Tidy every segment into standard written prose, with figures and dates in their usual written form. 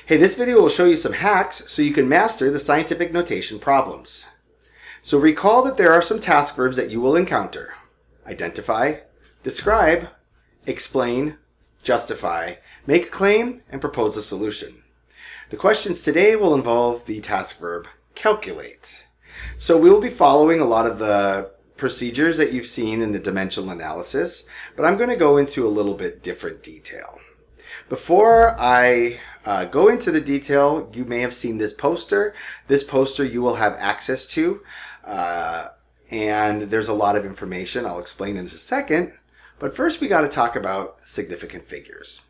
Hey, this video will show you some hacks so you can master the scientific notation problems. So recall that there are some task verbs that you will encounter. Identify, describe, explain, justify, make a claim, and propose a solution. The questions today will involve the task verb calculate. So we will be following a lot of the procedures that you've seen in the dimensional analysis, but I'm going to go into a little bit different detail. Before I go into the detail, you may have seen this poster. This poster you will have access to, and there's a lot of information. I'll explain in just a second. But first we got to talk about significant figures.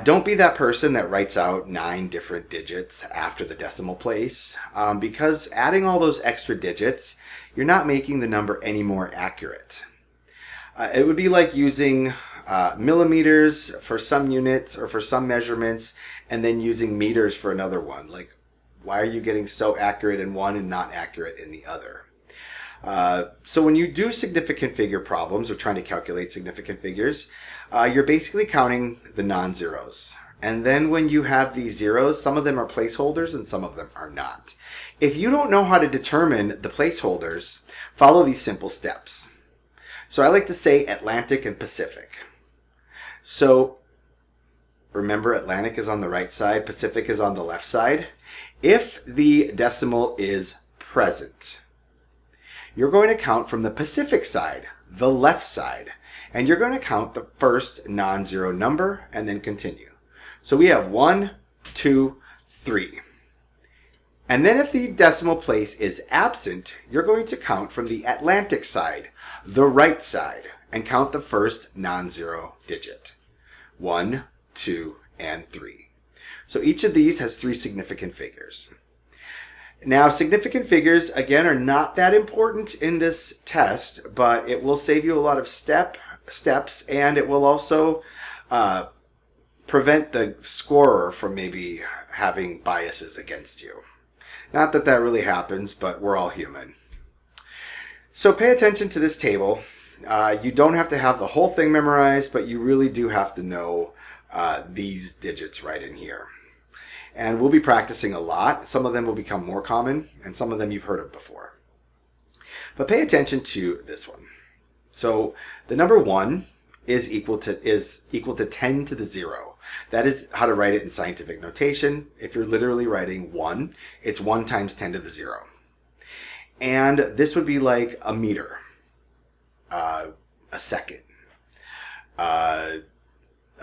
Don't be that person that writes out 9 different digits after the decimal place, because adding all those extra digits, you're not making the number any more accurate. It would be like using millimeters for some units or for some measurements and then using meters for another one. Like, why are you getting so accurate in one and not accurate in the other? So when you do significant figure problems or trying to calculate significant figures, you're basically counting the non-zeros. And then when you have these zeros, some of them are placeholders and some of them are not. If you don't know how to determine the placeholders, follow these simple steps. So I like to say Atlantic and Pacific. So remember, Atlantic is on the right side, Pacific is on the left side. If the decimal is present, you're going to count from the Pacific side, the left side, and you're going to count the first non-zero number and then continue. So we have 1, 2, 3. And then if the decimal place is absent, you're going to count from the Atlantic side, the right side, and count the first non-zero digit. 1, 2, and 3. So each of these has 3 significant figures. Now, significant figures, again, are not that important in this test, but it will save you a lot of steps, and it will also prevent the scorer from maybe having biases against you. Not that that really happens, but we're all human. So pay attention to this table. You don't have to have the whole thing memorized, but you really do have to know these digits right in here. And we'll be practicing a lot. Some of them will become more common, and some of them you've heard of before. But pay attention to this one. So the number 1 is equal to 10 to the 0. That is how to write it in scientific notation. If you're literally writing 1, it's 1 times 10 to the 0. And this would be like a meter, a second, a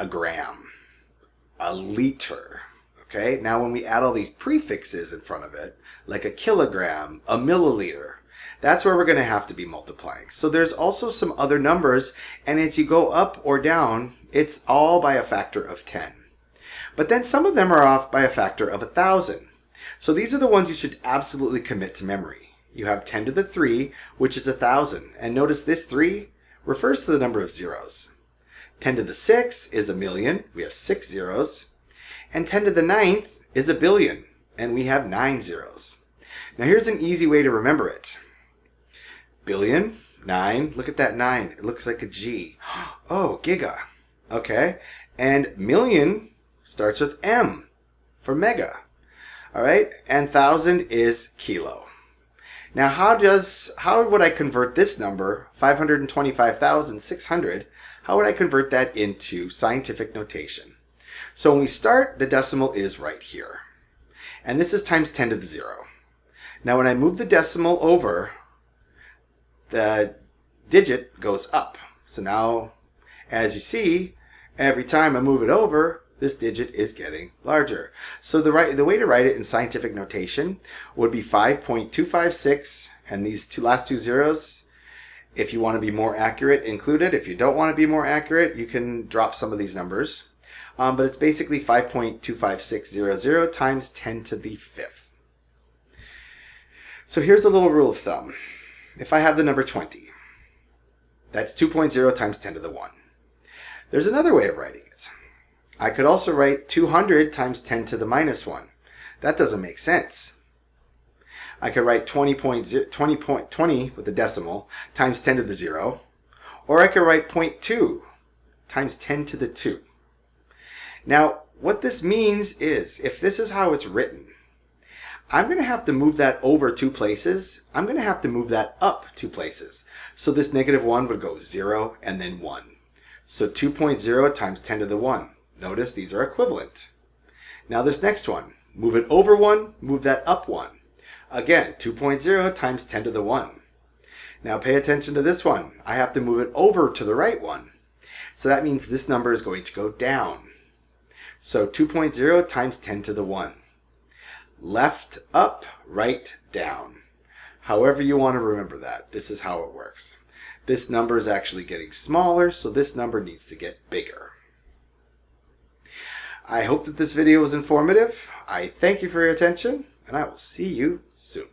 gram, a liter. Okay, now when we add all these prefixes in front of it, like a kilogram, a milliliter, that's where we're going to have to be multiplying. So there's also some other numbers, and as you go up or down, it's all by a factor of 10. But then some of them are off by a factor of 1,000. So these are the ones you should absolutely commit to memory. You have 10 to the 3, which is 1,000. And notice this 3 refers to the number of zeros. 10 to the 6 is a million. We have 6 zeros. And 10 to the 9th is a billion, and we have 9 zeros. Now here's an easy way to remember it. Billion, 9, look at that 9. It looks like a G. Oh, giga. Okay. And million starts with M for mega. All right. And 1,000 is kilo. Now how would I convert this number, 525,600, how would I convert that into scientific notation? So when we start, the decimal is right here. And this is times 10 to the 0. Now when I move the decimal over, the digit goes up. So now, as you see, every time I move it over, this digit is getting larger. So the way to write it in scientific notation would be 5.256, and these last two zeros, if you want to be more accurate, include it. If you don't want to be more accurate, you can drop some of these numbers. But it's basically 5.25600 times 10 to the 5th. So here's a little rule of thumb. If I have the number 20, that's 2.0 times 10 to the 1. There's another way of writing it. I could also write 200 times 10 to the minus 1. That doesn't make sense. I could write 20 with the decimal times 10 to the 0. Or I could write 0.2 times 10 to the 2. Now, what this means is, if this is how it's written, I'm going to have to move that over 2 places. I'm going to have to move that up 2 places. So this negative 1 would go 0 and then 1. So 2.0 times 10 to the 1. Notice these are equivalent. Now this next one, move it over 1, move that up 1. Again, 2.0 times 10 to the 1. Now pay attention to this one. I have to move it over to the right one. So that means this number is going to go down. So 2.0 times 10 to the 1. Left up, right down. However you want to remember that, this is how it works. This number is actually getting smaller, so this number needs to get bigger. I hope that this video was informative. I thank you for your attention, and I will see you soon.